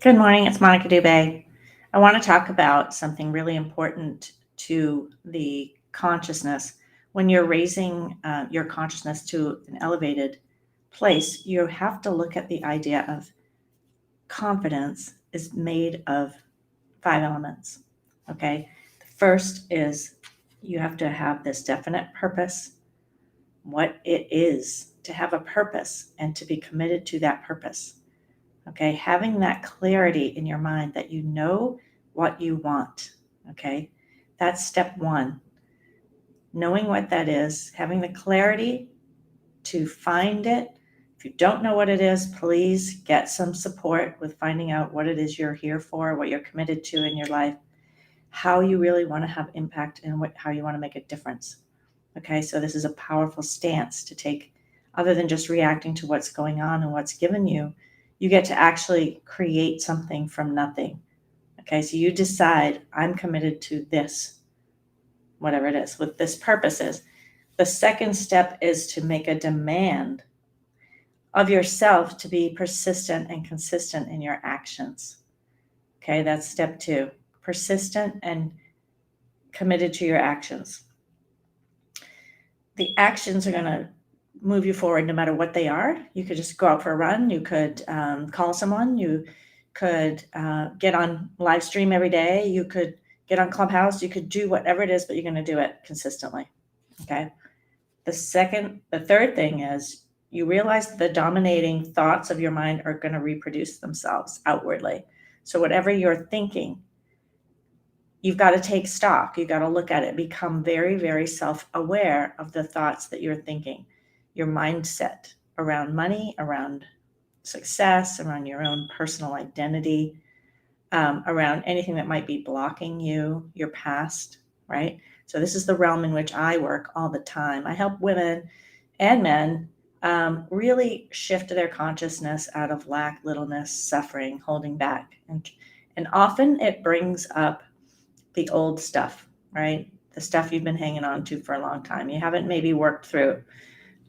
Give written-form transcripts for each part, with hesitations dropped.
Good morning, it's Monica Dubé. I want to talk about something really important to the consciousness. When you're raising your consciousness to an elevated place, you have to look at the idea of confidence is made of 5 elements. Okay. The first is you have to have this definite purpose, what it is to have a purpose and to be committed to that purpose. Okay, having that clarity in your mind that you know what you want. Okay, that's step one. Knowing what that is, having the clarity to find it. If you don't know what it is, please get some support with finding out what it is you're here for, what you're committed to in your life, how you really want to have impact, and how you want to make a difference. Okay, so this is a powerful stance to take. Other than just reacting to what's going on and what's given you, you get to actually create something from nothing. Okay, so you decide, I'm committed to this, whatever it is, what this purpose is. The second step is to make a demand of yourself to be persistent and consistent in your actions. Okay, that's step two. Persistent and committed to your actions. The actions are going to move you forward no matter what they are. You could just go out for a run. You could call someone. You could get on live stream every day. You could get on Clubhouse. You could do whatever it is, but you're going to do it consistently. Okay. The third thing is you realize that the dominating thoughts of your mind are going to reproduce themselves outwardly. So whatever you're thinking, you've got to take stock. You've got to look at it, become very, very self-aware of the thoughts that you're thinking, your mindset around money, around success, around your own personal identity, around anything that might be blocking you, your past, right? So this is the realm in which I work all the time. I help women and men really shift their consciousness out of lack, littleness, suffering, holding back. And often it brings up the old stuff, right? The stuff you've been hanging on to for a long time. You haven't maybe worked through.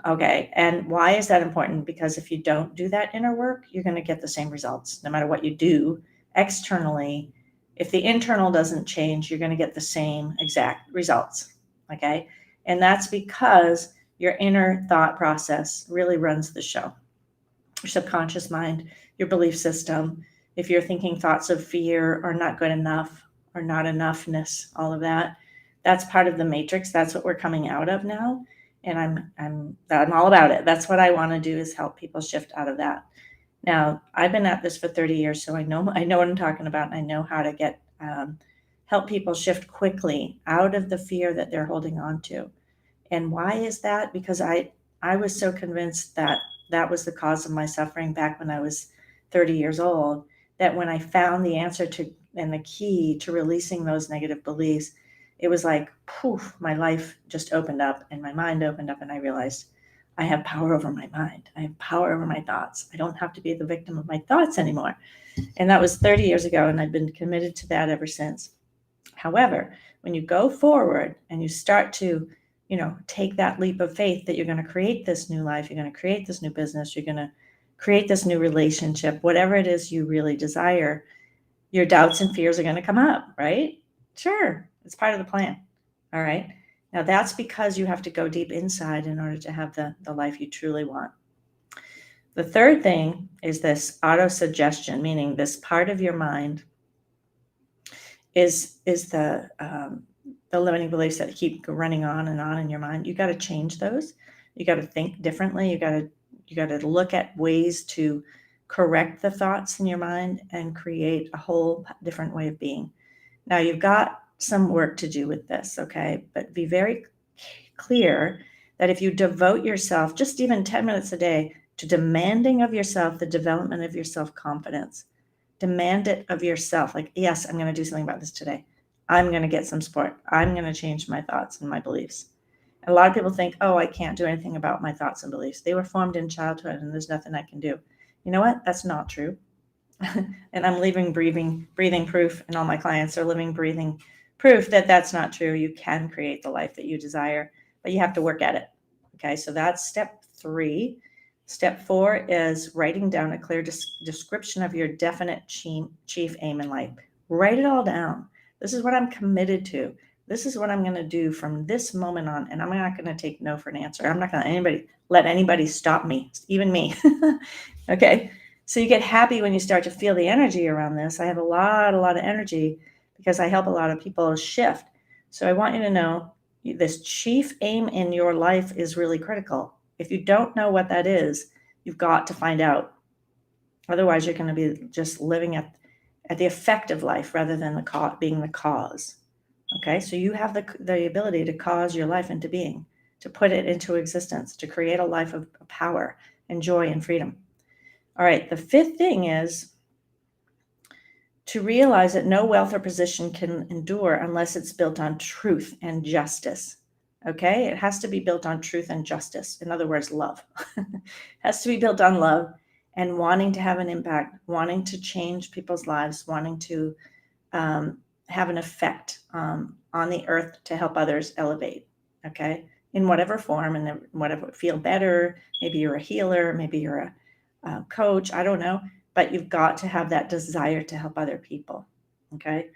Okay. And why is that important? Because if you don't do that inner work, you're going to get the same results no matter what you do externally. If the internal doesn't change, you're going to get the same exact results. Okay. And that's because your inner thought process really runs the show. Your subconscious mind, your belief system. If you're thinking thoughts of fear or not good enough or not enoughness, all of that, that's part of the matrix. That's what we're coming out of now. And I'm all about it. That's what I want to do, is help people shift out of that. Now, I've been at this for 30 years, so I know what I'm talking about, and I know how to help people shift quickly out of the fear that they're holding on to. And why is that? Because I was so convinced that that was the cause of my suffering back when I was 30 years old, that when I found the answer to and the key to releasing those negative beliefs, it was like, poof, my life just opened up and my mind opened up, and I realized I have power over my mind. I have power over my thoughts. I don't have to be the victim of my thoughts anymore. And that was 30 years ago, and I've been committed to that ever since. However, when you go forward and you start to, take that leap of faith that you're going to create this new life, you're going to create this new business, you're going to create this new relationship, whatever it is you really desire, your doubts and fears are going to come up, right? Sure. It's part of the plan. All right. Now that's because you have to go deep inside in order to have the life you truly want. The third thing is this autosuggestion, meaning this part of your mind is the limiting beliefs that keep running on in your mind. You got to change those. You got to think differently. You got to look at ways to correct the thoughts in your mind and create a whole different way of being. Now you've got some work to do with this, okay? But be very clear that if you devote yourself just even 10 minutes a day to demanding of yourself the development of your self-confidence, demand it of yourself. Like, yes, I'm going to do something about this today. I'm going to get some support. I'm going to change my thoughts and my beliefs. And a lot of people think, oh, I can't do anything about my thoughts and beliefs. They were formed in childhood and there's nothing I can do. You know what? That's not true. And I'm living, breathing proof, and all my clients are living, breathing proof that that's not true. You can create the life that you desire, but you have to work at it. Okay, so that's step 3. Step 4 is writing down a clear description of your definite chief aim in life. Write it all down. This is what I'm committed to. This is what I'm going to do from this moment on, and I'm not going to take no for an answer. I'm not going to let anybody stop me, even me. Okay? So you get happy when you start to feel the energy around this. I have a lot of energy because I help a lot of people shift. So I want you to know this chief aim in your life is really critical. If you don't know what that is, you've got to find out. Otherwise, you're going to be just living at the effect of life rather than being the cause. Okay, so you have the ability to cause your life into being, to put it into existence, to create a life of power and joy and freedom. All right, the 5th thing is to realize that no wealth or position can endure unless it's built on truth and justice. Okay, it has to be built on truth and justice. In other words, love. It has to be built on love and wanting to have an impact, wanting to change people's lives, wanting to have an effect on the earth to help others elevate, okay, in whatever form and whatever, feel better. Maybe you're a healer, maybe you're a coach, I don't know, but you've got to have that desire to help other people, okay?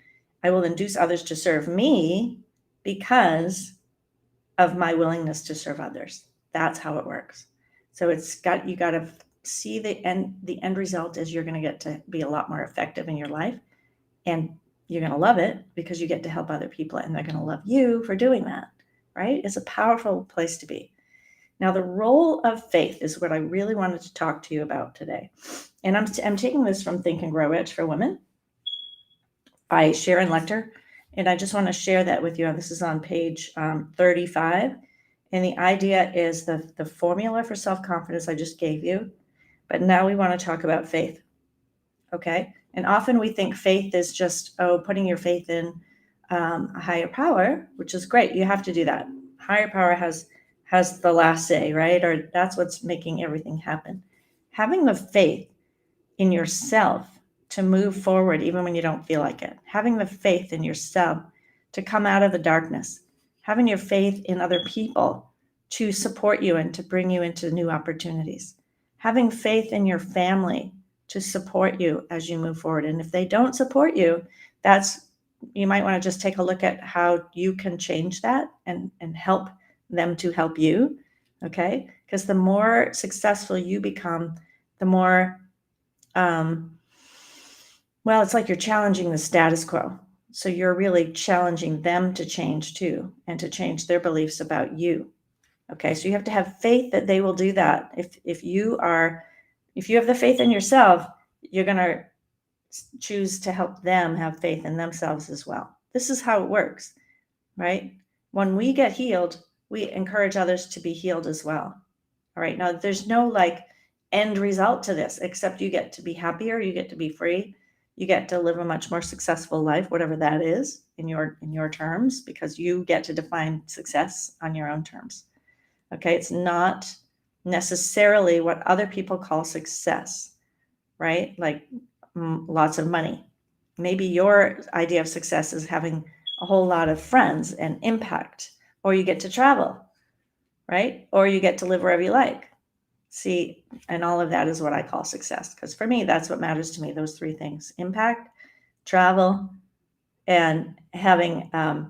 I will induce others to serve me because of my willingness to serve others. That's how it works. So you got to see the end result is you're going to get to be a lot more effective in your life, and you're going to love it because you get to help other people, and they're going to love you for doing that, right? It's a powerful place to be. Now, the role of faith is what I really wanted to talk to you about today. And I'm taking this from Think and Grow Rich for Women by Sharon Lechter. And I just want to share that with you. This is on page 35. And the idea is the formula for self-confidence I just gave you. But now we want to talk about faith. Okay? And often we think faith is just, putting your faith in a higher power, which is great. You have to do that. Higher power has the last say, right? Or that's what's making everything happen. Having the faith in yourself to move forward even when you don't feel like it. Having the faith in yourself to come out of the darkness. Having your faith in other people to support you and to bring you into new opportunities. Having faith in your family to support you as you move forward. And if they don't support you, you might want to just take a look at how you can change that and help them to help you, okay? Because the more successful you become, the more, it's like you're challenging the status quo. So you're really challenging them to change too, and to change their beliefs about you, okay? So you have to have faith that they will do that. If you have the faith in yourself, you're going to choose to help them have faith in themselves as well. This is how it works, right? When we get healed, we encourage others to be healed as well. All right. Now, there's no end result to this, except you get to be happier, you get to be free, you get to live a much more successful life, whatever that is in your terms, because you get to define success on your own terms. Okay. It's not necessarily what other people call success, right? Like lots of money. Maybe your idea of success is having a whole lot of friends and impact, or you get to travel, right? Or you get to live wherever you like. See, and all of that is what I call success. Because for me, that's what matters to me, those 3 things: impact, travel, and having a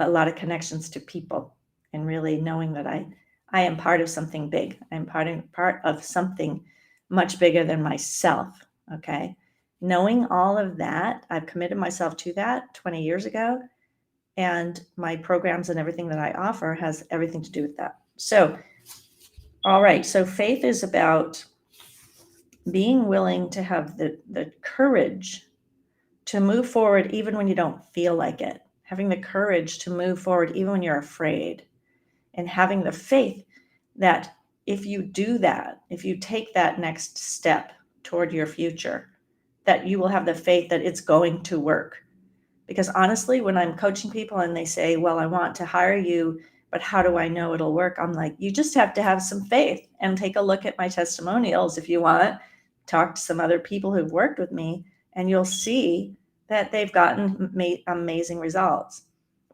lot of connections to people, and really knowing that I am part of something big. I'm part of something much bigger than myself, okay? Knowing all of that, I've committed myself to that 20 years ago, and my programs and everything that I offer has everything to do with that. So, all right, so faith is about being willing to have the courage to move forward even when you don't feel like it, having the courage to move forward even when you're afraid, and having the faith that if you do that, if you take that next step toward your future, that you will have the faith that it's going to work. Because honestly, when I'm coaching people and they say, well, I want to hire you, but how do I know it'll work? I'm like, you just have to have some faith and take a look at my testimonials if you want. Talk to some other people who've worked with me, and you'll see that they've gotten amazing results.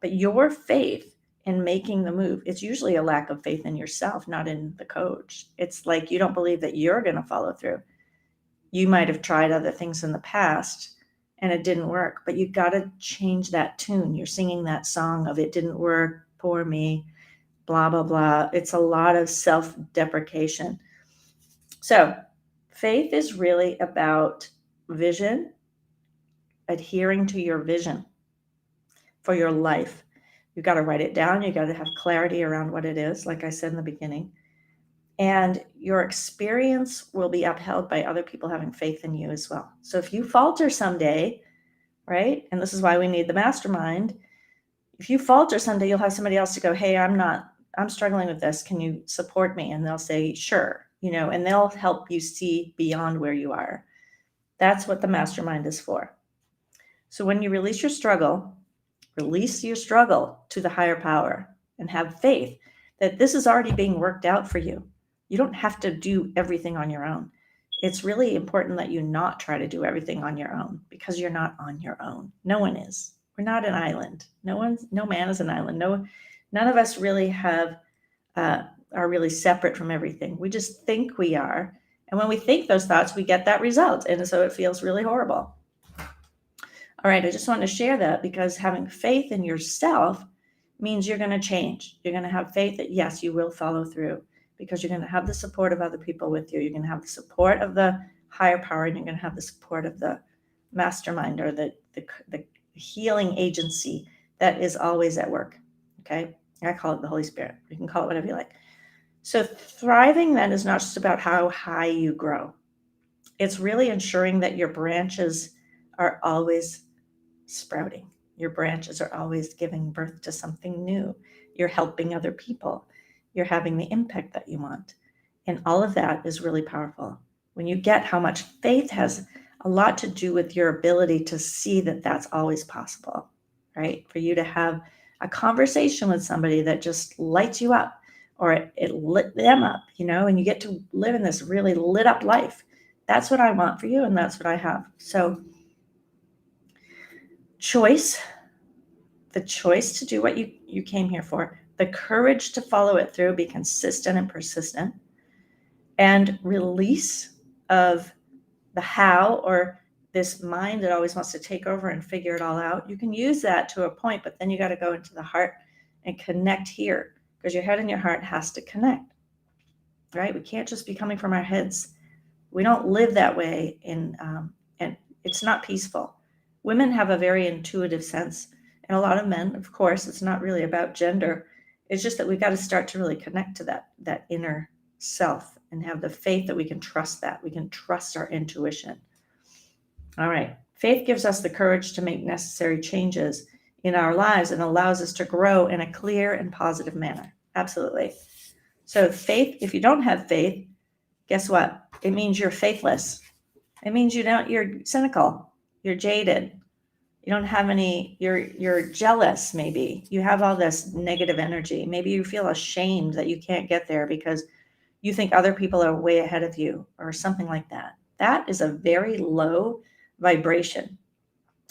But your faith in making the move, it's usually a lack of faith in yourself, not in the coach. It's like you don't believe that you're going to follow through. You might have tried other things in the past and it didn't work, but you got to change that tune. You're singing that song of it didn't work, poor me, blah, blah, blah. It's a lot of self-deprecation. So faith is really about vision, adhering to your vision for your life. You got to write it down. You got to have clarity around what it is, like I said in the beginning. And your experience will be upheld by other people having faith in you as well. So if you falter someday, right? And this is why we need the mastermind. If you falter someday, you'll have somebody else to go, hey, I'm struggling with this. Can you support me? And they'll say, sure, and they'll help you see beyond where you are. That's what the mastermind is for. So when you release your struggle to the higher power and have faith that this is already being worked out for you. You don't have to do everything on your own. It's really important that you not try to do everything on your own, because you're not on your own. No one is. We're not an island. No man is an island. None of us really are really separate from everything. We just think we are. And when we think those thoughts, we get that result. And so it feels really horrible. All right, I just want to share that because having faith in yourself means you're going to change. You're going to have faith that, yes, you will follow through, because you're going to have the support of other people with you. You're going to have the support of the higher power, and you're going to have the support of the mastermind, or the healing agency that is always at work. Okay? I call it the Holy Spirit. You can call it whatever you like. So thriving then is not just about how high you grow. It's really ensuring that your branches are always sprouting. Your branches are always giving birth to something new. You're helping other people. You're having the impact that you want. And all of that is really powerful. When you get how much faith has a lot to do with your ability to see that that's always possible, right? For you to have a conversation with somebody that just lights you up, or it lit them up, and you get to live in this really lit up life. That's what I want for you, and that's what I have. So the choice to do what you came here for, the courage to follow it through, be consistent and persistent, and release of the how, or this mind that always wants to take over and figure it all out. You can use that to a point, but then you got to go into the heart and connect here, because your head and your heart has to connect, right? We can't just be coming from our heads. We don't live that way, and it's not peaceful. Women have a very intuitive sense, and a lot of men, of course. It's not really about gender. It's just that we've got to start to really connect to that inner self and have the faith that we can trust that. We can trust our intuition. All right. Faith gives us the courage to make necessary changes in our lives and allows us to grow in a clear and positive manner. Absolutely. So faith, if you don't have faith, guess what? It means you're faithless. It means you're cynical. You're jaded. You don't have you're jealous, maybe. You have all this negative energy. Maybe you feel ashamed that you can't get there because you think other people are way ahead of you, or something like that. That is a very low vibration.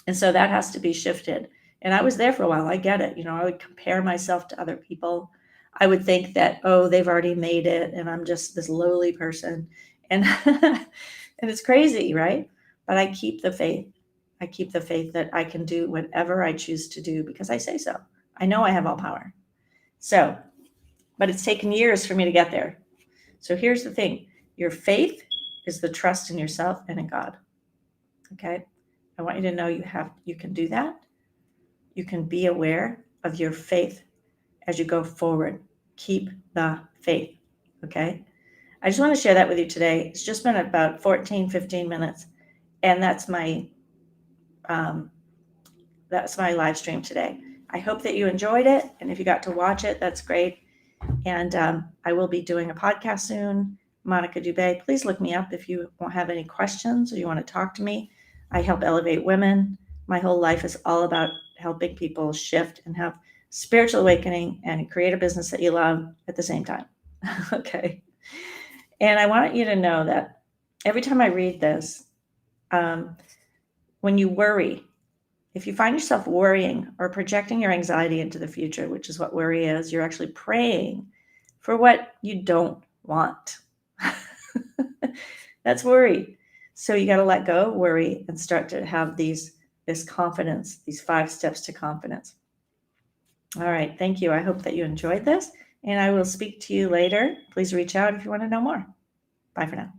And so that has to be shifted. And I was there for a while. I get it. I would compare myself to other people. I would think that, oh, they've already made it, and I'm just this lowly person. And and it's crazy, right? But I keep the faith. I keep the faith that I can do whatever I choose to do because I say so. I know I have all power. So, but it's taken years for me to get there. So here's the thing. Your faith is the trust in yourself and in God. Okay? I want you to know you can do that. You can be aware of your faith as you go forward. Keep the faith. Okay? I just want to share that with you today. It's just been about 14, 15 minutes. And that's my live stream today. I hope that you enjoyed it. And if you got to watch it, that's great. And I will be doing a podcast soon. Monica Dubé. Please look me up if you have any questions or you want to talk to me. I help elevate women. My whole life is all about helping people shift and have spiritual awakening and create a business that you love at the same time. Okay. And I want you to know that every time I read this, when you worry If you find yourself worrying or projecting your anxiety into the future, which is what worry is, you're actually praying for what you don't want. That's worry. So you got to let go of worry and start to have this confidence, these 5 steps to confidence. All right. Thank you. I hope that you enjoyed this, and I will speak to you later. Please reach out if you want to know more. Bye for now.